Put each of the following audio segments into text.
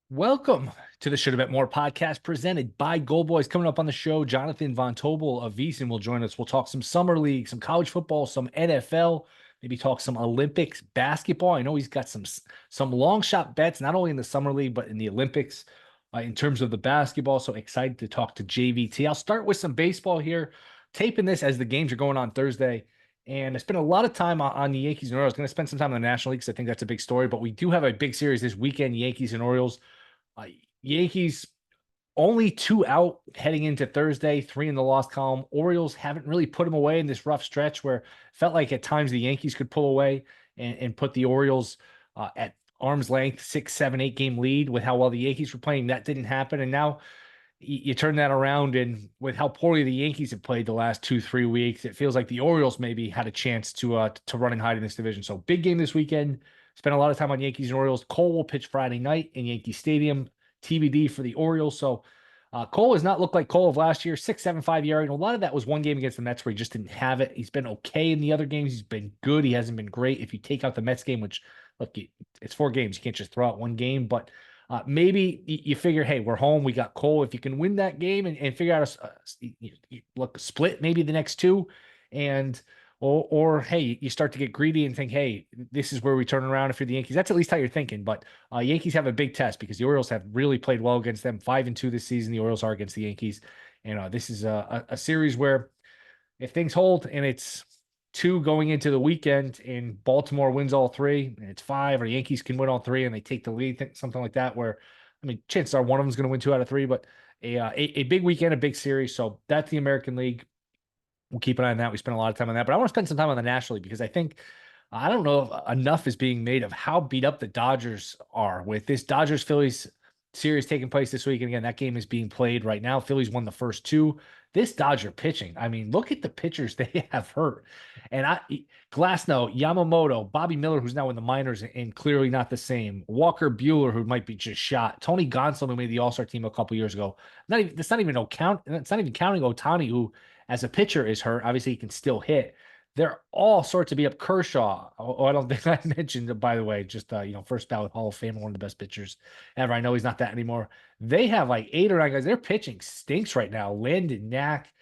Welcome to the Shoulda Bet More podcast presented by Gold Boys. Coming up on the show, Jonathan Von Tobel of VSiN will join us. We'll talk some summer league, some college football, some NFL, maybe talk some Olympics basketball. I know he's got some long shot bets, not only in the summer league, but in the Olympics in terms of the basketball. So excited to talk to JVT. I'll start with some baseball here, taping this as the games are going on Thursday. And I spent a lot of time on the Yankees and Orioles. Going to spend some time in the National League because I think that's a big story. But we do have a big series this weekend, Yankees and Orioles. Uh, Yankees only 2 out heading into Thursday, 3 in the loss column. Orioles haven't really put them away in this rough stretch where it felt like at times the Yankees could pull away and put the Orioles at arm's length, 6, 7, 8 game lead with how well the Yankees were playing. That didn't happen. And now you turn that around, and with how poorly the Yankees have played the last 2, 3 weeks, it feels like the Orioles maybe had a chance to run and hide in this division. So big game this weekend. Spent a lot of time on Yankees and Orioles. Cole will pitch Friday night in Yankee Stadium. TBD for the Orioles. So Cole has not looked like Cole of last year. 6.75 ERA. And a lot of that was one game against the Mets where he just didn't have it. He's been okay in the other games. He's been good. He hasn't been great. If you take out the Mets game, which look, it's 4 games, you can't just throw out one game. But maybe you figure, hey, we're home. We got Cole. If you can win that game and figure out a split, maybe the next two, and or hey, you start to get greedy and think, hey, this is where we turn around if you're the Yankees. That's at least how you're thinking. But Yankees have a big test because the Orioles have really played well against them. 5-2 this season. The Orioles are against the Yankees, and this is a series where if things hold and it's 2 going into the weekend and Baltimore wins all 3 and it's 5, or the Yankees can win all 3 and they take the lead, something like that, where, I mean, chances are one of them is going to win 2 out of 3, but a big weekend, a big series. So that's the American League. We'll keep an eye on that. We spent a lot of time on that, but I want to spend some time on the National League because I don't know if enough is being made of how beat up the Dodgers are with this Dodgers Phillies series taking place this week. And again, that game is being played right now. Phillies won the first 2. This Dodger pitching, I mean, look at the pitchers they have hurt. And Glasnow, Yamamoto, Bobby Miller, who's now in the minors and clearly not the same. Walker Buehler, who might be just shot. Tony Gonsolin, who made the All-Star team a couple years ago. It's not even counting Ohtani, who as a pitcher is hurt. Obviously, he can still hit. They're all sorts of beat up. Kershaw. Oh, I don't think I mentioned, by the way, just first ballot Hall of Fame, one of the best pitchers ever. I know he's not that anymore. They have like 8 or 9 guys. Their pitching stinks right now. Lind and Knack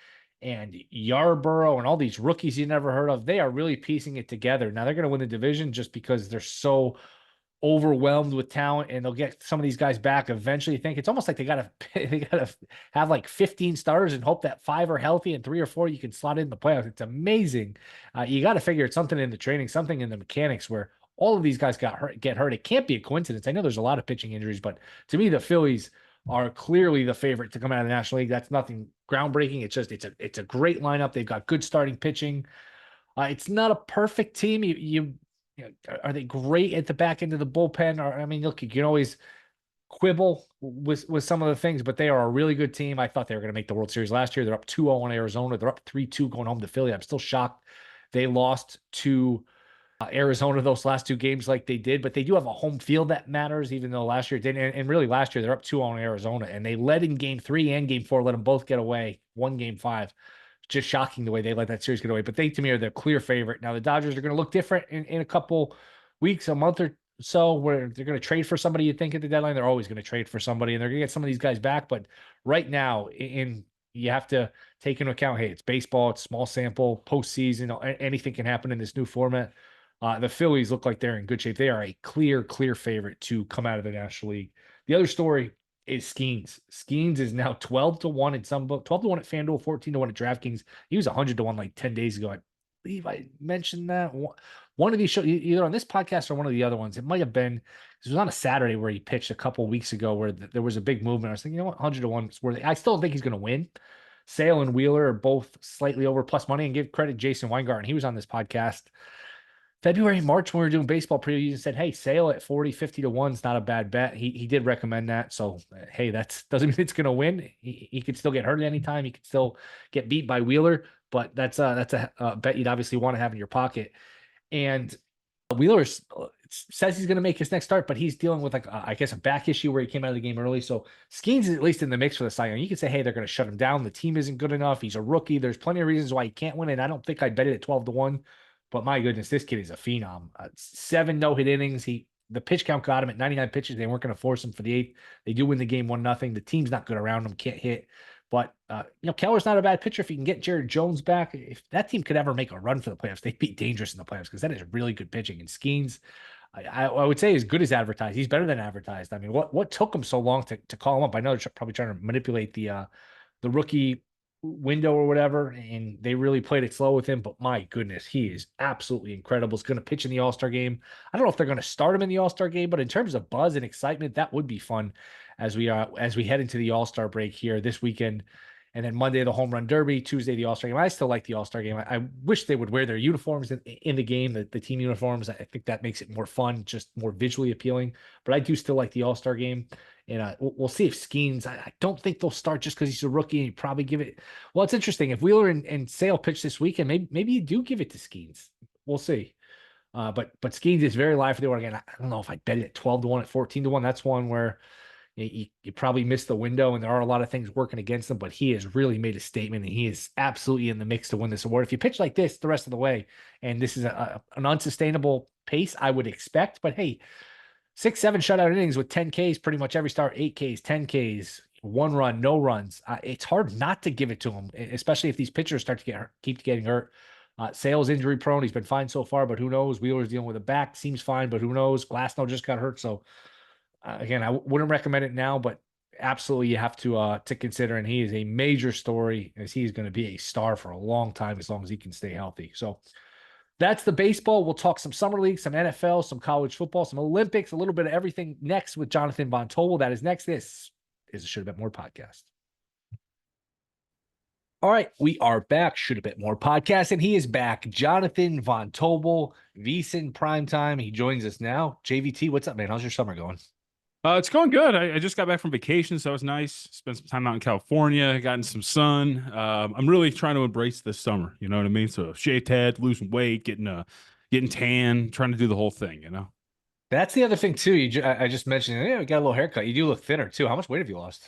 and Yarborough and all these rookies you never heard of. They are really piecing it together. Now they're going to win the division just because they're so overwhelmed with talent, and they'll get some of these guys back eventually. Think it's almost like they gotta have like 15 starters and hope that 5 are healthy and 3 or 4 you can slot in the playoffs. It's amazing. You got to figure it's something in the training, something in the mechanics where all of these guys get hurt. It can't be a coincidence. I know there's a lot of pitching injuries, but to me, the Phillies are clearly the favorite to come out of the National League. That's nothing groundbreaking. It's a great lineup. They've got good starting pitching. It's not a perfect team. Are they great at the back end of the bullpen? Or I mean, look, you can always quibble with some of the things, but they are a really good team. I thought they were going to make the World Series last year. They're up 2-0 on Arizona. They're up 3-2 going home to Philly. I'm still shocked they lost to Arizona those last 2 games like they did, but they do have a home field that matters, even though last year it didn't. And really last year they're up 2-0 on Arizona, and they led in game 3 and game 4, let them both get away, won game 5. Just shocking the way they let that series get away. But they, to me, are the clear favorite. Now, the Dodgers are going to look different in a couple weeks, a month or so, where they're going to trade for somebody you think at the deadline. They're always going to trade for somebody, and they're going to get some of these guys back. But right now, you have to take into account, hey, it's baseball, it's small sample, postseason, anything can happen in this new format. The Phillies look like they're in good shape. They are a clear clear favorite to come out of the National League. The other story is Skeens. Skeens is now 12-1 in some book, 12-1 at FanDuel, 14-1 at DraftKings. He was 100-1 like 10 days ago. I believe I mentioned that. One of these shows, either on this podcast or one of the other ones, it might have been, it was on a Saturday where he pitched a couple weeks ago where there was a big movement. I was thinking, you know what, 100-1 is worth it. I still don't think he's going to win. Sale and Wheeler are both slightly over plus money, and give credit Jason Weingarten. He was on this podcast February, March, when we were doing baseball previews, and said, hey, Sale at 40, 50-1 is not a bad bet. He did recommend that. So, hey, that doesn't mean it's going to win. He could still get hurt at any time. He could still get beat by Wheeler, but that's a bet you'd obviously want to have in your pocket. And Wheeler says he's going to make his next start, but he's dealing with, like, I guess, a back issue where he came out of the game early. So Skeens is at least in the mix for the Cy Young. You could say, hey, they're going to shut him down. The team isn't good enough. He's a rookie. There's plenty of reasons why he can't win, and I don't think I'd bet it at 12-1. But my goodness, this kid is a phenom. 7 no-hit innings. He the pitch count got him at 99 pitches. They weren't going to force him for the eighth. They do win the game 1-0. The team's not good around him, can't hit. But Keller's not a bad pitcher. If you can get Jared Jones back, if that team could ever make a run for the playoffs, they'd be dangerous in the playoffs because that is really good pitching. And Skeens, I would say, as good as advertised. He's better than advertised. I mean, what took him so long to call him up? I know they're probably trying to manipulate the rookie window or whatever, and they really played it slow with him. But my goodness, he is absolutely incredible. He's going to pitch in the All-Star game. I don't know if they're going to start him in the All-Star game, but in terms of buzz and excitement, that would be fun as we head into the All-Star break here this weekend. And then Monday, the Home Run Derby. Tuesday, the All-Star game. I still like the All-Star game. I wish they would wear their uniforms in the game, the team uniforms. I think that makes it more fun, just more visually appealing. But I do still like the All-Star game. And we'll see if Skeens, I don't think they'll start just because he's a rookie and you probably give it. Well, it's interesting. If Wheeler and Sale pitch this weekend, maybe you do give it to Skeens. We'll see. But Skeens is very live for the Oregon. I don't know if I'd bet it at 12-1, at 14-1. That's one where you probably missed the window, and there are a lot of things working against him, but he has really made a statement, and he is absolutely in the mix to win this award. If you pitch like this the rest of the way, and this is an unsustainable pace, I would expect, but hey, 6-7 shutout innings with 10 Ks pretty much every start, 8 Ks, 10 Ks, 1 run, no runs. It's hard not to give it to him, especially if these pitchers start to keep getting hurt. Sale's injury prone. He's been fine so far, but who knows? Wheeler's dealing with a back. Seems fine, but who knows? Glasnow just got hurt, so again, I wouldn't recommend it now, but absolutely you have to consider, and he is a major story as he is going to be a star for a long time as long as he can stay healthy. So that's the baseball. We'll talk some summer league, some NFL, some college football, some Olympics, a little bit of everything next with Jonathan Von Tobel. That is next. This is a Shoulda Bet More podcast. All right, we are back. Shoulda Bet More podcast, and he is back. Jonathan Von Tobel, VSiN Primetime. He joins us now. JVT, what's up, man? How's your summer going? It's going good. I just got back from vacation, so it was nice. Spent some time out in California, gotten some sun. I'm really trying to embrace this summer. You know what I mean? So shaved head, losing weight, getting tan, trying to do the whole thing. You know. That's the other thing too. I just mentioned, yeah, we got a little haircut. You do look thinner too. How much weight have you lost?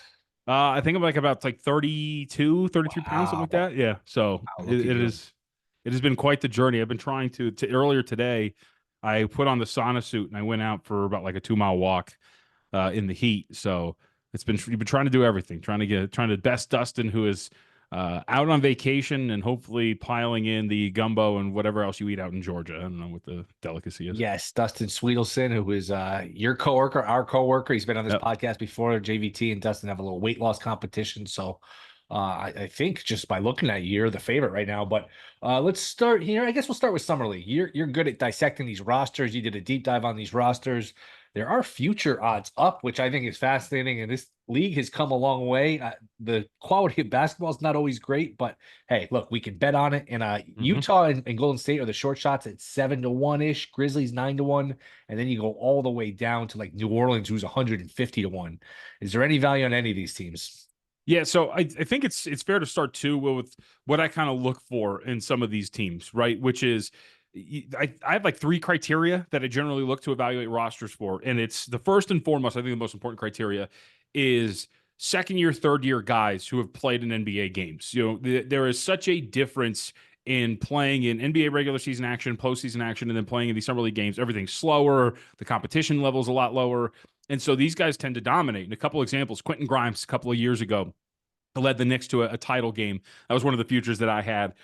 I think I'm about 32, 33 pounds, something like that. Yeah. So Wow, it has been quite the journey. I've been trying to earlier today, I put on the sauna suit and I went out for about like a 2-mile walk in the heat. So you've been trying to do everything, trying to best Dustin, who is out on vacation and hopefully piling in the gumbo and whatever else you eat out in Georgia. I don't know what the delicacy is. Yes, Dustin Sweetelson, who is your coworker, our coworker. He's been on this podcast before. JVT and Dustin have a little weight loss competition. So I think just by looking at you, you're the favorite right now. But let's start here. I guess we'll start with Summer League. You're good at dissecting these rosters. You did a deep dive on these rosters. There are future odds up, which I think is fascinating. And this league has come a long way. The quality of basketball is not always great, but hey, look, we can bet on it. And Utah and Golden State are the short shots at 7-1-ish, Grizzlies 9-1, and then you go all the way down to like New Orleans, who's 150-1. Is there any value on any of these teams? Yeah, so I think it's fair to start too with what I kind of look for in some of these teams, right? Which is I have like 3 criteria that I generally look to evaluate rosters for. And it's the first and foremost, I think the most important criteria is second year, third year guys who have played in NBA games. You know, there is such a difference in playing in NBA regular season action, postseason action, and then playing in these summer league games. Everything's slower. The competition level is a lot lower. And so these guys tend to dominate. And a couple examples, Quentin Grimes a couple of years ago led the Knicks to a title game. That was one of the futures that I had.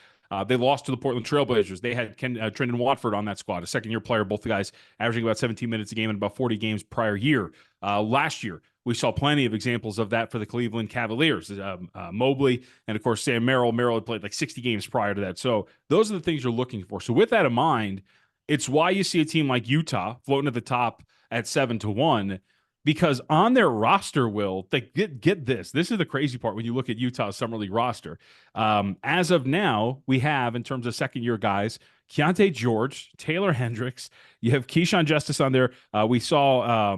They lost to the Portland Trailblazers. They had Trendon Watford on that squad, a second-year player, both the guys averaging about 17 minutes a game in about 40 games prior year. Last year, we saw plenty of examples of that for the Cleveland Cavaliers. Mobley and, of course, Sam Merrill. Merrill had played like 60 games prior to that. So those are the things you're looking for. So with that in mind, it's why you see a team like Utah floating at the top at 7-1, because on their roster, Will, they get this. This is the crazy part when you look at Utah's Summer League roster. As of now, we have, in terms of second-year guys, Keontae George, Taylor Hendricks. You have Keyshawn Justice on there. We saw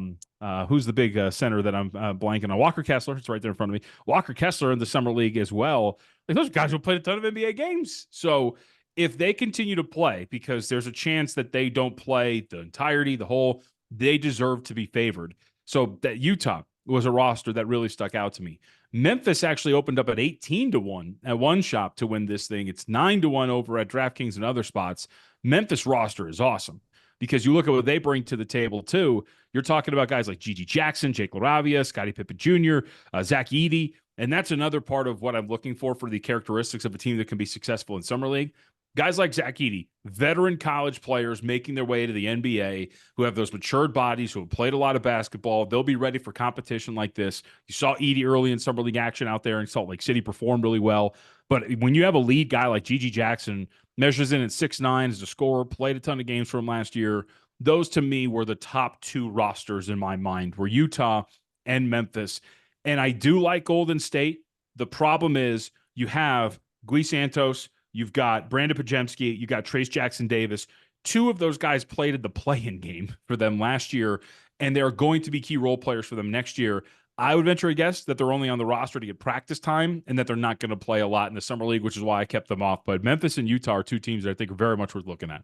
who's the big center that I'm blanking on? Walker Kessler. It's right there in front of me. Walker Kessler in the Summer League as well. Like, those guys will play a ton of NBA games. So if they continue to play, because there's a chance that they don't play the entirety, the whole, they deserve to be favored. So that Utah was a roster that really stuck out to me. Memphis actually opened up at 18-1 at one shop to win this thing. It's 9-1 over at DraftKings and other spots. Memphis roster is awesome. because you look at what they bring to the table too. You're talking about guys like Gigi Jackson, Jake LaRavia, Scottie Pippen Jr., Zach Edey. And that's another part of what I'm looking for the characteristics of a team that can be successful in Summer League. Guys like Zach Edey, veteran college players making their way to the NBA, who have those matured bodies, who have played a lot of basketball. They'll be ready for competition like this. You saw Edey early in Summer League action out there in Salt Lake City, performed really well. But when you have a lead guy like Gigi Jackson, measures in at 6'9", as a scorer, played a ton of games for him last year, those to me were the top two rosters in my mind, were Utah and Memphis. And I do like Golden State. The problem is you have Gui Santos, you've got Brandon Pajemski, you got Trace Jackson Davis. Two of those guys played in the play-in game for them last year, and they're going to be key role players for them next year. I would venture a guess that they're only on the roster to get practice time and that they're not going to play a lot in the Summer League, which is why I kept them off. But Memphis and Utah are two teams that I think are very much worth looking at.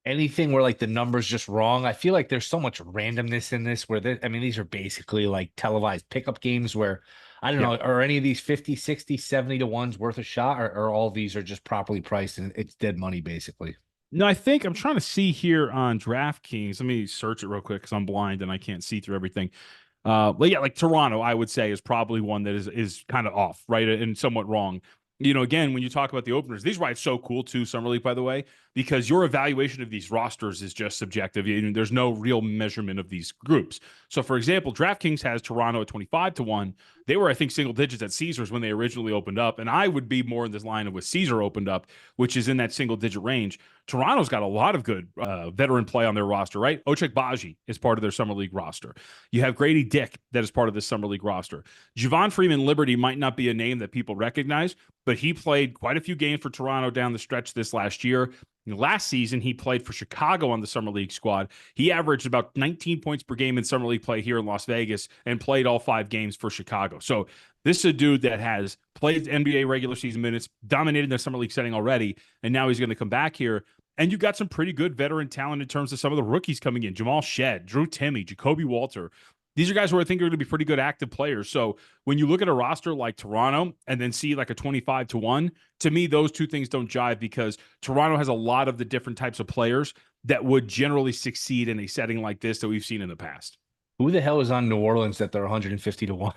Anything where like the numbers just wrong. I feel like there's so much randomness in this where I mean, these are basically like televised pickup games where I don't know, are any of these 50, 60, 70 to ones worth a shot, or all these are just properly priced and it's dead money basically? No, I think I'm trying to see here on DraftKings. Let me search it real quick because I'm blind and I can't see through everything. But yeah, like Toronto, I would say is probably one that is kind of off, right, and somewhat wrong. Again, when you talk about the openers, these are why it's so cool too, Summer League, by the way, because your evaluation of these rosters is just subjective. There's no real measurement of these groups. So, for example, DraftKings has Toronto at 25 to 1. They were, I think, single digits at Caesars when they originally opened up. And I would be more in this line of with Caesar opened up, which is in that single digit range. Toronto's got a lot of good veteran play on their roster, right? Ochai Baji is part of their Summer League roster. You have Grady Dick that is part of the Summer League roster. Javon Freeman Liberty might not be a name that people recognize, but he played quite a few games for Toronto down the stretch this last year. Last season, he played for Chicago on the Summer League squad. He averaged about 19 points per game in Summer League play here in Las Vegas and played all 5 games for Chicago. So this is a dude that has played NBA regular season minutes, dominated the Summer League setting already, and now he's going to come back here. And you got some pretty good veteran talent in terms of some of the rookies coming in. Jamal Shedd, Drew Timme, Jacoby Walter. These are guys who I think are going to be pretty good active players. So when you look at a roster like Toronto and then see like a 25 to 1, to me, those two things don't jive because Toronto has a lot of the different types of players that would generally succeed in a setting like this that we've seen in the past. Who the hell is on New Orleans that they're 150 to 1?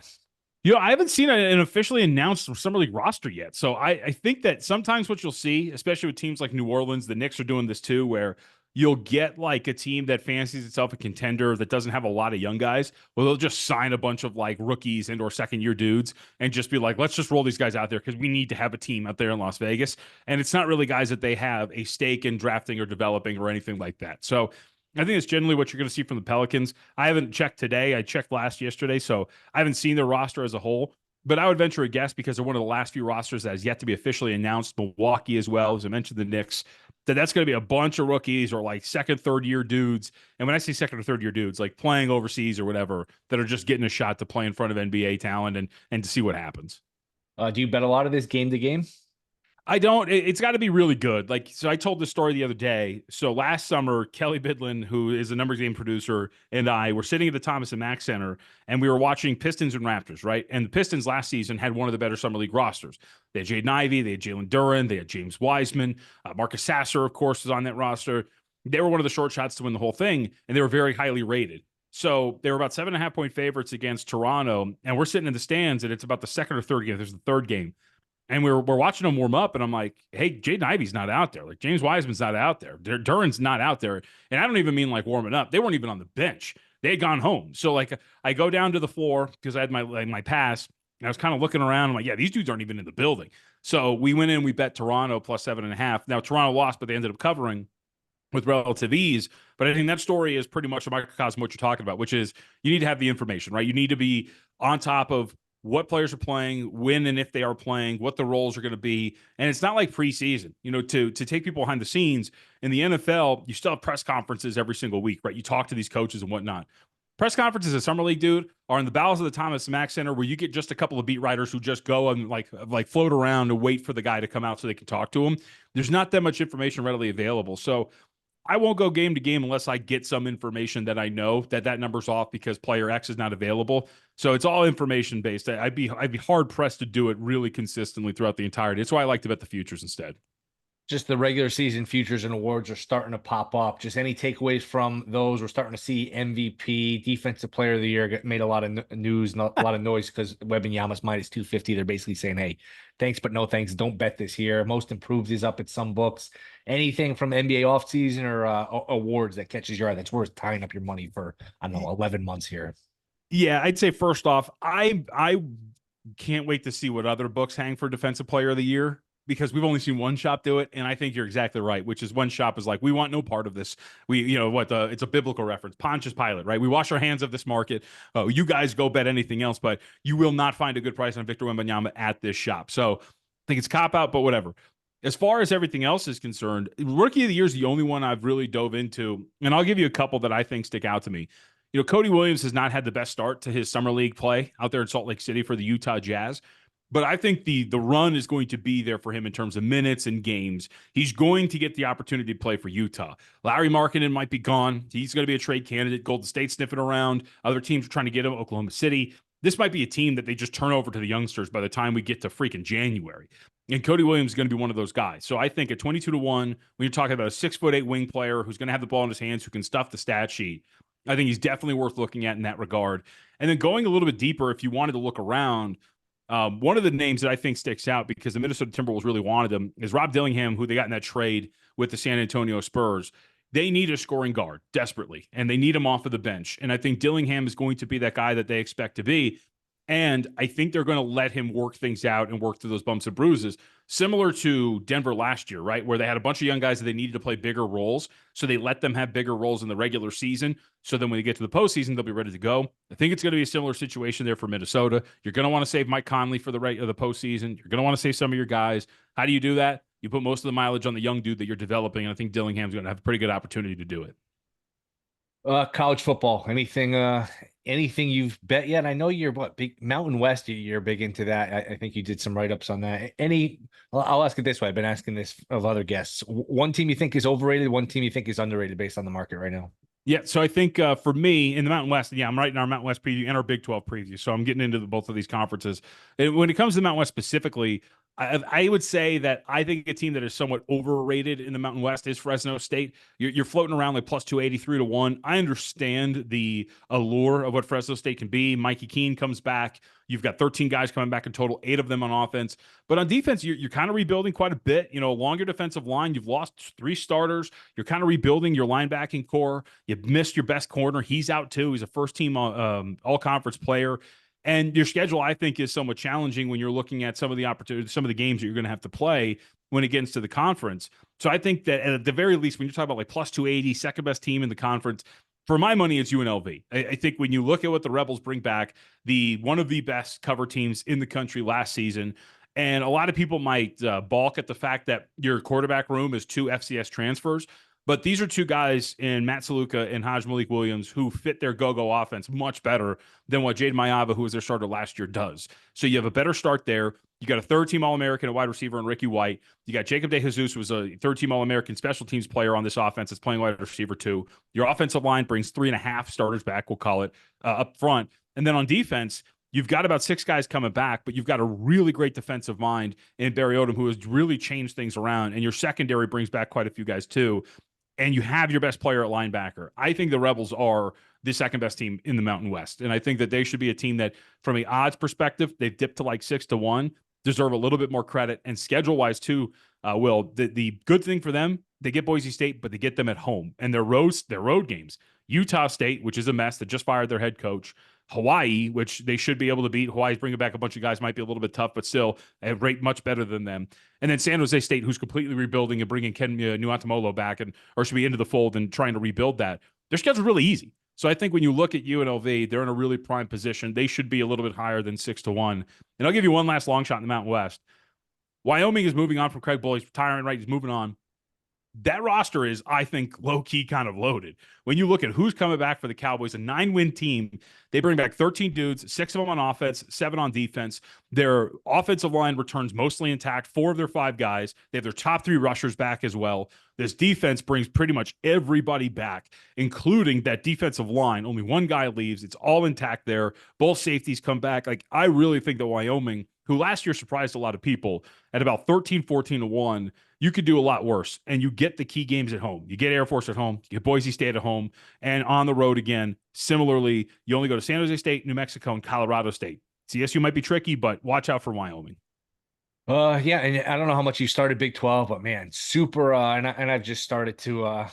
I haven't seen an officially announced Summer League roster yet. So I think that sometimes what you'll see, especially with teams like New Orleans, the Knicks are doing this too, where you'll get like a team that fancies itself a contender that doesn't have a lot of young guys. Well, they'll just sign a bunch of like rookies and or second-year dudes and just be like, let's just roll these guys out there because we need to have a team out there in Las Vegas. And it's not really guys that they have a stake in drafting or developing or anything like that. So I think it's generally what you're going to see from the Pelicans. I haven't checked today. I checked yesterday, so I haven't seen their roster as a whole. But I would venture a guess because they're one of the last few rosters that has yet to be officially announced. Milwaukee as well, as I mentioned, the Knicks. That's going to be a bunch of rookies or like second, third year dudes. And when I say second or third year dudes, like playing overseas or whatever, that are just getting a shot to play in front of NBA talent and to see what happens. Do you bet a lot of this game to game? I don't. It's got to be really good. Like, so I told this story the other day. So last summer, Kelly Bidlin, who is a numbers game producer, and I were sitting at the Thomas and Mack Center, and we were watching Pistons and Raptors, right? And the Pistons last season had one of the better Summer League rosters. They had Jaden Ivey, they had Jalen Duren, they had James Wiseman. Marcus Sasser, of course, was on that roster. They were one of the short shots to win the whole thing, and they were very highly rated. So they were about 7.5-point favorites against Toronto, and we're sitting in the stands, and it's about the second or third game. There's the third game. And we're watching them warm up, and I'm like, hey, Jaden Ivey's not out there. Like, James Wiseman's not out there. Duran's not out there. And I don't even mean like warming up. They weren't even on the bench. They had gone home. So, like, I go down to the floor because I had my pass, and I was kind of looking around. I'm like, yeah, these dudes aren't even in the building. So we went in, we bet Toronto plus 7.5. Now, Toronto lost, but they ended up covering with relative ease. But I think that story is pretty much a microcosm of what you're talking about, which is you need to have the information, right? You need to be on top of what players are playing, when and if they are playing, what the roles are going to be. And it's not like preseason, to take people behind the scenes. In the NFL, you still have press conferences every single week, right? You talk to these coaches and whatnot. Press conferences at Summer League, dude, are in the bowels of the Thomas Mack Center where you get just a couple of beat writers who just go and like float around and wait for the guy to come out so they can talk to him. There's not that much information readily available. So I won't go game to game unless I get some information that I know that number's off because player X is not available. So it's all information based. I'd be hard pressed to do it really consistently throughout the entirety. That's why I like to bet the futures instead. Just the regular season futures and awards are starting to pop up. Just any takeaways from those? We're starting to see MVP, Defensive Player of the Year get made a lot of news, a lot of noise because Wembanyama's minus 250. They're basically saying, "Hey, thanks but no thanks. Don't bet this year." Most improved is up at some books. Anything from NBA offseason or awards that catches your eye that's worth tying up your money for, I don't know, 11 months here. Yeah, I'd say first off, I can't wait to see what other books hang for Defensive Player of the Year because we've only seen one shop do it, and I think you're exactly right. Which is one shop is like, we want no part of this. It's a biblical reference, Pontius Pilate, right? We wash our hands of this market. You guys go bet anything else, but you will not find a good price on Victor Wembanyama at this shop. So I think it's cop out, but whatever. As far as everything else is concerned, Rookie of the Year is the only one I've really dove into, and I'll give you a couple that I think stick out to me. Cody Williams has not had the best start to his summer league play out there in Salt Lake City for the Utah Jazz. But I think the run is going to be there for him in terms of minutes and games. He's going to get the opportunity to play for Utah. Larry Markkinen might be gone. He's going to be a trade candidate. Golden State sniffing around. Other teams are trying to get him. Oklahoma City. This might be a team that they just turn over to the youngsters by the time we get to freaking January. And Cody Williams is going to be one of those guys. So I think at 22-1, when you're talking about a 6'8" wing player who's going to have the ball in his hands, who can stuff the stat sheet, I think he's definitely worth looking at in that regard. And then going a little bit deeper, if you wanted to look around, one of the names that I think sticks out because the Minnesota Timberwolves really wanted him is Rob Dillingham, who they got in that trade with the San Antonio Spurs. They need a scoring guard desperately, and they need him off of the bench. And I think Dillingham is going to be that guy that they expect to be. And I think they're going to let him work things out and work through those bumps and bruises, similar to Denver last year, right? Where they had a bunch of young guys that they needed to play bigger roles. So they let them have bigger roles in the regular season. So then when they get to the postseason, they'll be ready to go. I think it's going to be a similar situation there for Minnesota. You're going to want to save Mike Conley for the postseason. You're going to want to save some of your guys. How do you do that? You put most of the mileage on the young dude that you're developing. And I think Dillingham's going to have a pretty good opportunity to do it. College football. Anything you've bet yet? I know you're big Mountain West. You're big into that. I think you did some write-ups on that. I'll ask it this way. I've been asking this of other guests. One team you think is overrated, one team you think is underrated based on the market right now. Yeah, so I think for me in the Mountain West, I'm writing our Mountain West preview and our Big 12 preview. So I'm getting into both of these conferences. And when it comes to the Mountain West specifically, I would say that I think a team that is somewhat overrated in the Mountain West is Fresno State. You're floating around like plus 283 to 1. I understand the allure of what Fresno State can be. Mikey Keene comes back. You've got 13 guys coming back in total, 8 of them on offense. But on defense, you're kind of rebuilding quite a bit. Along your defensive line, you've lost 3 starters. You're kind of rebuilding your linebacking core. You missed your best corner. He's out too. He's a first-team all-conference player. And your schedule, I think, is somewhat challenging when you're looking at some of the opportunities, some of the games that you're going to have to play when it gets to the conference. So I think that at the very least, when you're talking about like plus 280, second best team in the conference, for my money, it's UNLV. I think when you look at what the Rebels bring back, one of the best cover teams in the country last season, and a lot of people might balk at the fact that your quarterback room is 2 FCS transfers. But these are 2 guys in Matt Saluka and Haj Malik Williams who fit their go-go offense much better than what Jade Mayava, who was their starter last year, does. So you have a better start there. You got a third-team All-American, a wide receiver, and Ricky White. You got Jacob DeJesus, who was a third-team All-American special teams player on this offense that's playing wide receiver too. Your offensive line brings 3.5 starters back, we'll call it, up front. And then on defense, you've got about 6 guys coming back, but you've got a really great defensive mind in Barry Odom, who has really changed things around. And your secondary brings back quite a few guys too. And you have your best player at linebacker. I think the Rebels are the second best team in the Mountain West. And I think that they should be a team that, from an odds perspective, they've dipped to like 6-1, deserve a little bit more credit. And schedule-wise, too, the good thing for them, they get Boise State, but they get them at home. And their road games. Utah State, which is a mess, that just fired their head coach. Hawaii, which they should be able to beat. Hawaii's bringing back a bunch of guys, might be a little bit tough, but still a rate much better than them. And then San Jose State, who's completely rebuilding and bringing Ken Nuantamolo back or should be into the fold and trying to rebuild that. Their schedule's really easy. So I think when you look at UNLV, they're in a really prime position. They should be a little bit higher than 6-1. And I'll give you one last long shot in the Mountain West. Wyoming is moving on from Craig Bull. He's retiring, right? He's moving on. That roster is, I think, low-key kind of loaded. When you look at who's coming back for the Cowboys, a 9-win team, they bring back 13 dudes, 6 of them on offense, 7 on defense. Their offensive line returns mostly intact, 4 of their 5 guys. They have their top 3 rushers back as well. This defense brings pretty much everybody back, including that defensive line. Only 1 guy leaves. It's all intact there. Both safeties come back. I really think that Wyoming, who last year surprised a lot of people at about 13-14-1, you could do a lot worse. And you get the key games at home. You get Air Force at home, you get Boise State at home, and on the road again. Similarly, you only go to San Jose State, New Mexico, and Colorado State. CSU might be tricky, but watch out for Wyoming. Yeah, and I don't know how much you started Big 12, but man, super and I've just started to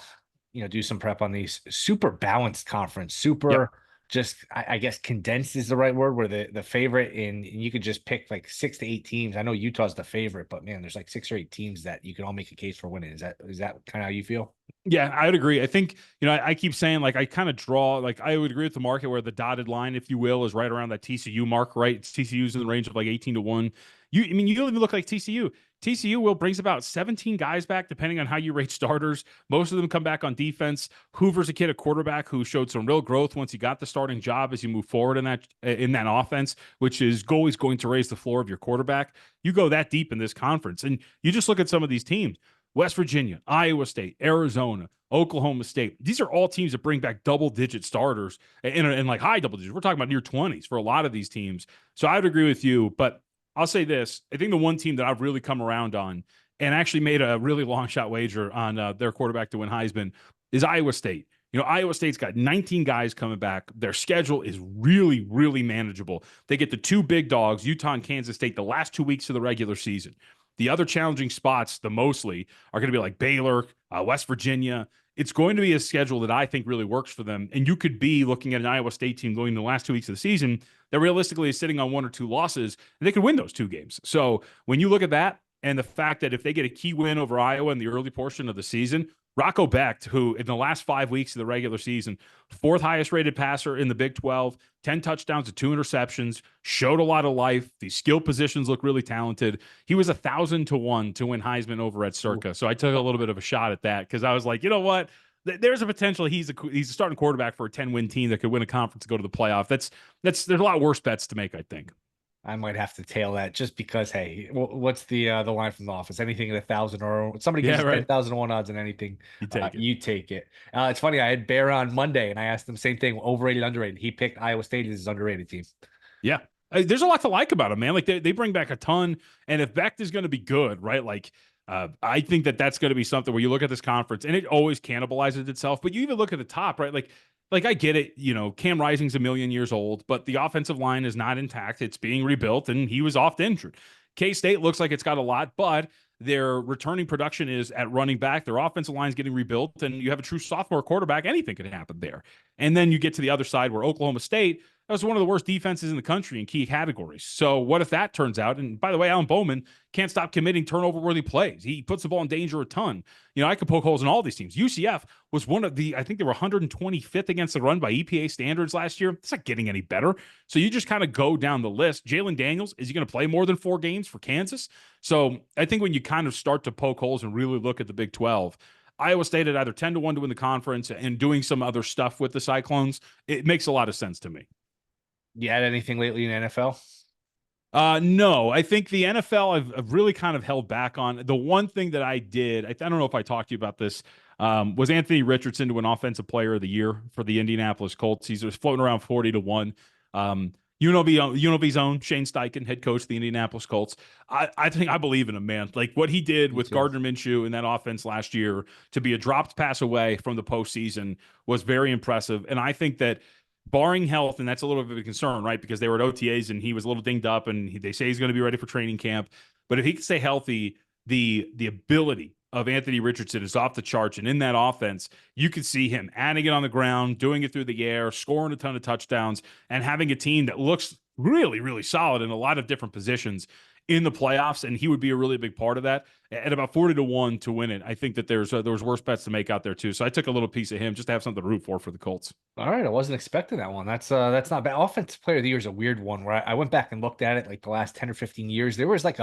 do some prep on these. Super balanced conference, Yep. super just I guess condensed is the right word, where the favorite and you could just pick like 6 to 8 teams. I know Utah's the favorite, but man, there's like 6 or 8 teams that you can all make a case for winning. Is that kind of how you feel? Yeah, I would agree. I think, I keep saying like I kind of draw, like I would agree with the market where the dotted line, if you will, is right around that TCU mark, right? TCU's in the range of like 18-1. You don't even look like TCU. TCU will brings about 17 guys back, depending on how you rate starters. Most of them come back on defense. Hoover's a kid, a quarterback who showed some real growth once he got the starting job as you move forward in that offense, which is always going to raise the floor of your quarterback. You go that deep in this conference, and you just look at some of these teams. West Virginia, Iowa State, Arizona, Oklahoma State. These are all teams that bring back double-digit starters and like high double digits. We're talking about near 20s for a lot of these teams. So I would agree with you, but I'll say this. I think the one team that I've really come around on and actually made a really long shot wager on their quarterback to win Heisman is Iowa State. Iowa State's got 19 guys coming back. Their schedule is really, really manageable. They get the two big dogs, Utah and Kansas State, the last 2 weeks of the regular season. The other challenging spots, the mostly, are going to be like Baylor, West Virginia. It's going to be a schedule that I think really works for them. And you could be looking at an Iowa State team going into the last 2 weeks of the season that realistically is sitting on 1 or 2 losses, and they could win those 2 games. So when you look at that and the fact that if they get a key win over Iowa in the early portion of the season, Rocco Becht, who in the last 5 weeks of the regular season, 4th highest rated passer in the Big 12, 10 touchdowns to 2 interceptions, showed a lot of life. These skill positions look really talented. He was 1,000-1 to win Heisman over at Circa. So I took a little bit of a shot at that because I was like, you know what? There's a potential he's a starting quarterback for a 10-win team that could win a conference and go to the playoff. There's a lot worse bets to make, I think. I might have to tail that just because, hey, what's the line from the office? Anything at 1,000 or somebody gives Yeah, you right. 10,001 odds on anything, You take it. you take it. It's funny. I had Bear on Monday and I asked him same thing, overrated, underrated. He picked Iowa State as his underrated team. Yeah. There's a lot to like about him, man. Like they bring back a ton. And if Becht is going to be good, right? Like I think that's going to be something where you look at this conference and it always cannibalizes itself. But you even look at the top, right? Like I get it, Cam Rising's a million years old, but the offensive line is not intact. It's being rebuilt, and he was oft injured. K-State looks like it's got a lot, but their returning production is at running back. Their offensive line is getting rebuilt, and you have a true sophomore quarterback. Anything could happen there. And then you get to the other side where Oklahoma State, that was one of the worst defenses in the country in key categories. So what if that turns out? And by the way, Alan Bowman can't stop committing turnover-worthy plays. He puts the ball in danger a ton. I could poke holes in all these teams. UCF was I think they were 125th against the run by EPA standards last year. It's not getting any better. So you just kind of go down the list. Jalen Daniels, is he going to play more than 4 games for Kansas? So I think when you kind of start to poke holes and really look at the Big 12, Iowa State at either 10-1 to win the conference and doing some other stuff with the Cyclones, it makes a lot of sense to me. You had anything lately in NFL? No, I think the NFL I've really kind of held back on. The one thing that I did, I don't know if I talked to you about this, was Anthony Richardson to win Offensive Player of the Year for the Indianapolis Colts. He's floating around 40-1. UNLV's own Shane Steichen, head coach of the Indianapolis Colts. I believe in him, man. Like what he did with Gardner Minshew in that offense last year to be a dropped pass away from the postseason was very impressive. And I think that barring health, and that's a little bit of a concern, right? Because they were at OTAs and he was a little dinged up, and they say he's going to be ready for training camp. But if he can stay healthy, the ability of Anthony Richardson is off the charts. And in that offense, you could see him adding it on the ground, doing it through the air, scoring a ton of touchdowns, and having a team that looks really, really solid in a lot of different positions in the playoffs. And he would be a really big part of that at about 40-1 to win it. I think that there was worse bets to make out there too. So I took a little piece of him just to have something to root for the Colts. All right, I wasn't expecting that one. That's not bad. Offensive Player of the Year is a weird one where I went back and looked at it like the last 10 or 15 years. There was like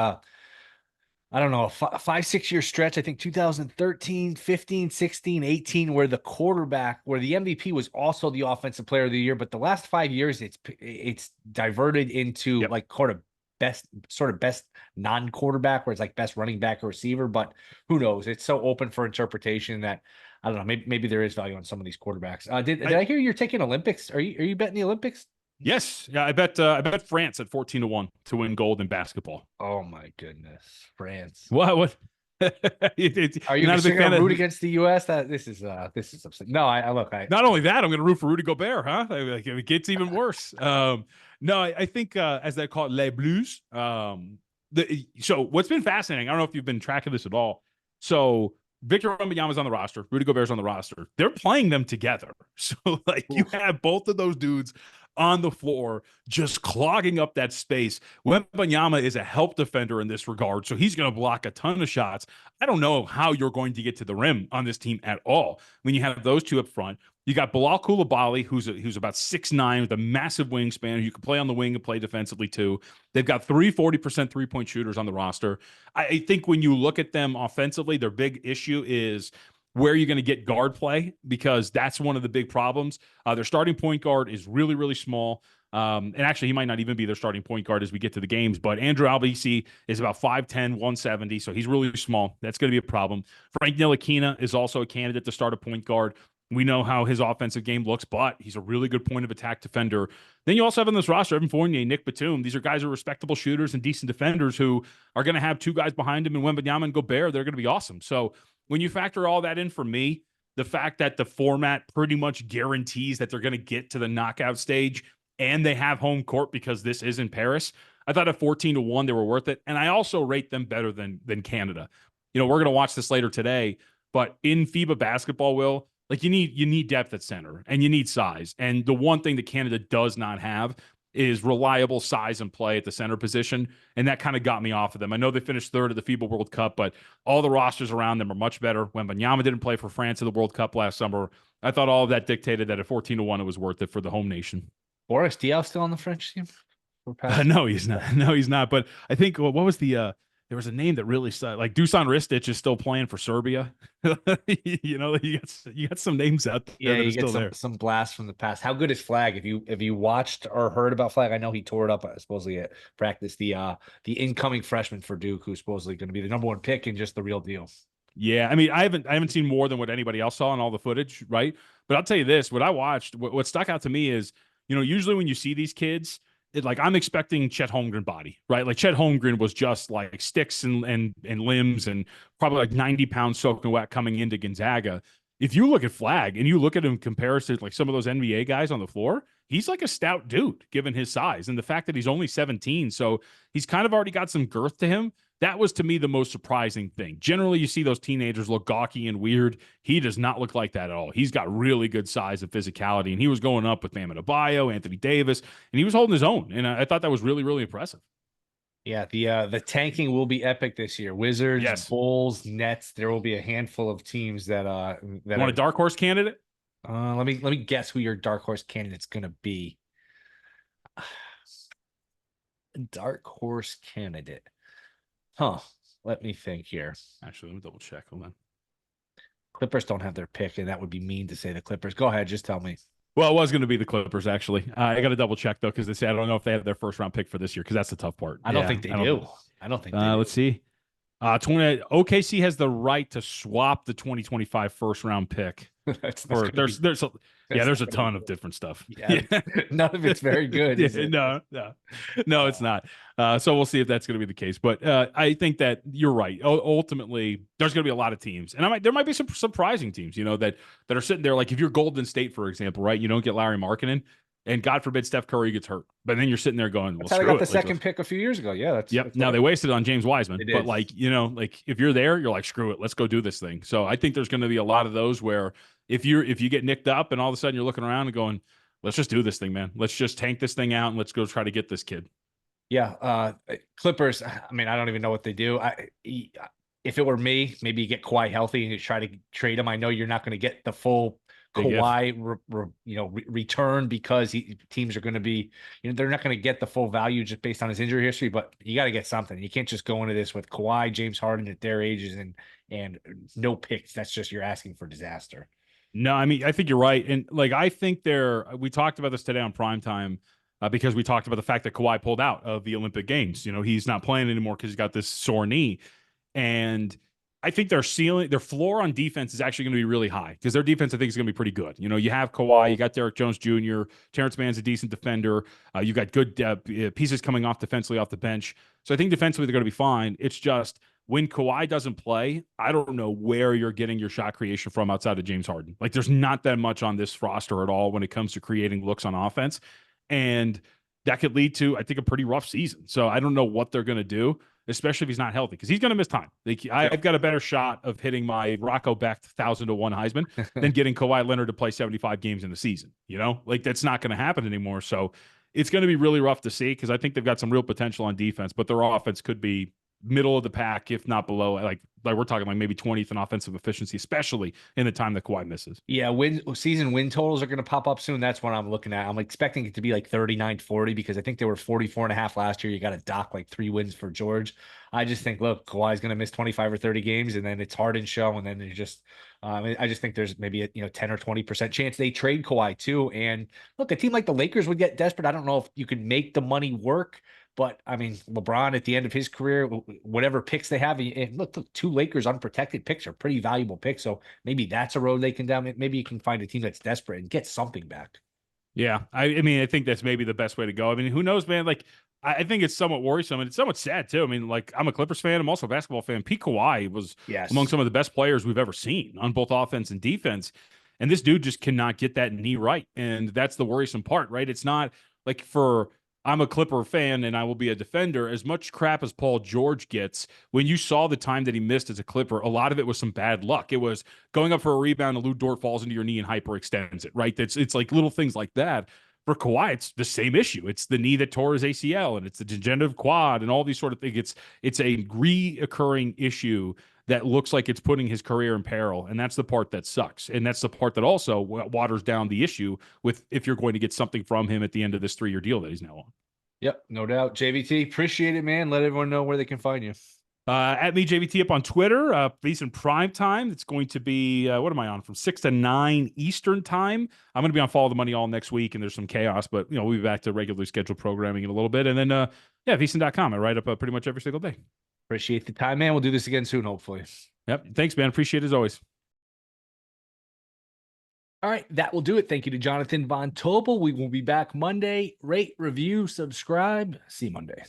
I don't know, a 5-6 year stretch, I think 2013, 15, 16, 18, where the MVP was also the Offensive Player of the Year. But the last 5 years, it's diverted into like best non-quarterback, where it's like best running back or receiver. But who knows? It's so open for interpretation that I don't know. Maybe there is value on some of these quarterbacks. Did I hear you're taking Olympics? Are you betting the Olympics? Yes. Yeah, I bet France at 14-1 to win gold in basketball. Oh my goodness. France. What? Are You're you not a still big going fan to root of. against the U.S.? This is upsetting. No, I look, Not only that, I'm going to root for Rudy Gobert, huh? Like, it gets even worse. No, I think as they call it, les blues. So what's been fascinating, I don't know if you've been tracking this at all. So Victor Wembanyama's on the roster, Rudy Gobert's on the roster. They're playing them together. So like you oof. have both of those dudes on the floor just clogging up that space. Wembanyama is a help defender in this regard, so he's going to block a ton of shots. I don't know how you're going to get to the rim on this team at all when you have those two up front. You got Bilal Coulibaly, who's about 6'9", with a massive wingspan, who you can play on the wing and play defensively too. They've got 40% three-point shooters on the roster. I think when you look at them offensively, their big issue is where are you going to get guard play, because that's one of the big problems. Their starting point guard is really, really small. And actually, he might not even be their starting point guard as we get to the games. But Andrew Albisi is about 5'10", 170, so he's really small. That's going to be a problem. Frank Ntilikina is also a candidate to start a point guard. We know how his offensive game looks, but he's a really good point of attack defender. Then you also have on this roster Evan Fournier, Nick Batum. These are guys who are respectable shooters and decent defenders who are going to have two guys behind him, and Wembanyama and Gobert. They're going to be awesome. So when you factor all that in, for me, the fact that the format pretty much guarantees that they're going to get to the knockout stage and they have home court because this is in Paris, I thought at 14-1 they were worth it. And I also rate them better than Canada. You know, we're going to watch this later today, but in FIBA basketball, Will, like you need depth at center and you need size. And the one thing that Canada does not have is reliable size and play at the center position. And that kind of got me off of them. I know they finished third at the FIBA World Cup, but all the rosters around them are much better. When Wembanyama didn't play for France in the World Cup last summer, I thought all of that dictated that at 14-1 it was worth it for the home nation. Boris Diaw still on the French team? We're past. No, he's not. No, he's not. But I think what was there was a name that really like Dusan Ristic is still playing for Serbia. You know, you got some names out there Yeah, that are you get still there. some blasts from the past. How good is Flag? If you watched or heard about Flag, I know he tore it up supposedly at practice. The incoming freshman for Duke, who's supposedly going to be the number one pick and just the real deal. Yeah, I mean, I haven't seen more than what anybody else saw in all the footage, right? But I'll tell you this: what I watched, what stuck out to me is, you know, usually when you see these kids, like I'm expecting Chet Holmgren body, right? Like Chet Holmgren was just like sticks and limbs and probably like 90 pounds soaking wet coming into Gonzaga. If you look at Flag and you look at him in comparison to like some of those NBA guys on the floor, he's like a stout dude given his size and the fact that he's only 17. So he's kind of already got some girth to him. That was to me the most surprising thing. Generally, you see those teenagers look gawky and weird. He does not look like that at all. He's got really good size and physicality, and he was going up with Bam Adebayo, Anthony Davis, and he was holding his own. And I thought that was really, really impressive. Yeah, the tanking will be epic this year. Wizards, Yes. Bulls, Nets. There will be a handful of teams that You want a dark horse candidate? let me guess who your dark horse candidate's gonna be. Dark horse candidate. Huh. Let me think here. Actually, let me double check. Hold on. Clippers don't have their pick, and that would be mean to say the Clippers. Go ahead, just tell me. Well, it was going to be the Clippers, actually. I got to double check, though, because they say I don't know if they have their first round pick for this year, because that's the tough part. I don't think they do. I don't think they do. Let's see. OKC has the right to swap the 2025 first round pick. That's There's a ton of different stuff. Yeah, none of it's very good. Is it? No, it's not. So we'll see if that's going to be the case. But I think that you're right. Ultimately, there's going to be a lot of teams, and there might be some surprising teams, you know, that are sitting there. Like if you're Golden State, for example, right? You don't get Larry Markkinen, and God forbid Steph Curry gets hurt, but then you're sitting there going, "Well, that's how they got the second pick a few years ago." Yeah, that's yep. That's now they wasted it on James Wiseman, but did. like you know, like if you're there, you're like, screw it, let's go do this thing. So I think there's going to be a lot of those where if you get nicked up and all of a sudden you're looking around and going, let's just do this thing, man. Let's just tank this thing out and let's go try to get this kid. Yeah, Clippers. I mean, I don't even know what they do. If it were me, maybe you get Kawhi healthy and you try to trade him. I know you're not going to get the full Kawhi, return because teams are going to be, they're not going to get the full value just based on his injury history. But you got to get something. You can't just go into this with Kawhi, James Harden at their ages and no picks. That's just you're asking for disaster. No, I mean I think you're right, and like I think we talked about this today on Primetime. Because we talked about the fact that Kawhi pulled out of the Olympic Games. You know, he's not playing anymore because he's got this sore knee. And I think their floor on defense is actually going to be really high because their defense, I think, is going to be pretty good. You know, you have Kawhi, you got Derek Jones Jr., Terrence Mann's a decent defender. You got good pieces coming off defensively off the bench. So I think defensively they're going to be fine. It's just when Kawhi doesn't play, I don't know where you're getting your shot creation from outside of James Harden. Like, there's not that much on this roster at all when it comes to creating looks on offense. And that could lead to, I think, a pretty rough season. So I don't know what they're going to do, especially if he's not healthy, because he's going to miss time. I've got a better shot of hitting my Rocco Becht 1,000-to-1 Heisman than getting Kawhi Leonard to play 75 games in the season. Like, that's not going to happen anymore. So it's going to be really rough to see, because I think they've got some real potential on defense, but their offense could be middle of the pack, if not below. Like we're talking like maybe 20th in offensive efficiency, especially in the time that Kawhi misses. Yeah, season win totals are going to pop up soon. That's what I'm looking at. I'm expecting it to be like 39-40, because I think they were 44.5 last year. You got to dock like 3 wins for George. I just think, look, Kawhi's going to miss 25 or 30 games, and then it's Harden show, and then you just I just think there's maybe a 10 or 20% chance they trade Kawhi too. And look, a team like the Lakers would get desperate. I don't know if you could make the money work. But I mean, LeBron at the end of his career, whatever picks they have, and look, the 2 Lakers unprotected picks are pretty valuable picks. So maybe that's a road they can down. Maybe you can find a team that's desperate and get something back. Yeah, I mean, I think that's maybe the best way to go. I mean, who knows, man? Like, I think it's somewhat worrisome, and it's somewhat sad too. I mean, like, I'm a Clippers fan. I'm also a basketball fan. Pete Kawhi was among Yes. some of the best players we've ever seen on both offense and defense, and this dude just cannot get that knee right, and that's the worrisome part, right? It's not like I'm a Clipper fan and I will be a defender. As much crap as Paul George gets, when you saw the time that he missed as a Clipper, a lot of it was some bad luck. It was going up for a rebound and Lou Dort falls into your knee and hyperextends it, right? It's like little things like that. For Kawhi, it's the same issue. It's the knee that tore his ACL, and it's the degenerative quad and all these sort of things. It's a reoccurring issue that looks like it's putting his career in peril. And that's the part that sucks. And that's the part that also waters down the issue with if you're going to get something from him at the end of this 3-year deal that he's now on. Yep, no doubt. JVT, appreciate it, man. Let everyone know where they can find you. At me, JVT, up on Twitter, VSiN Primetime. It's going to be, what am I on? From 6 to 9 Eastern time. I'm going to be on Follow the Money all next week, and there's some chaos, but we'll be back to regularly scheduled programming in a little bit. And then, VSiN.com. I write up pretty much every single day. Appreciate the time, man. We'll do this again soon, hopefully. Yep. Thanks, man. Appreciate it as always. All right, that will do it. Thank you to Jonathan Von Tobel. We will be back Monday. Rate, review, subscribe. See you Monday.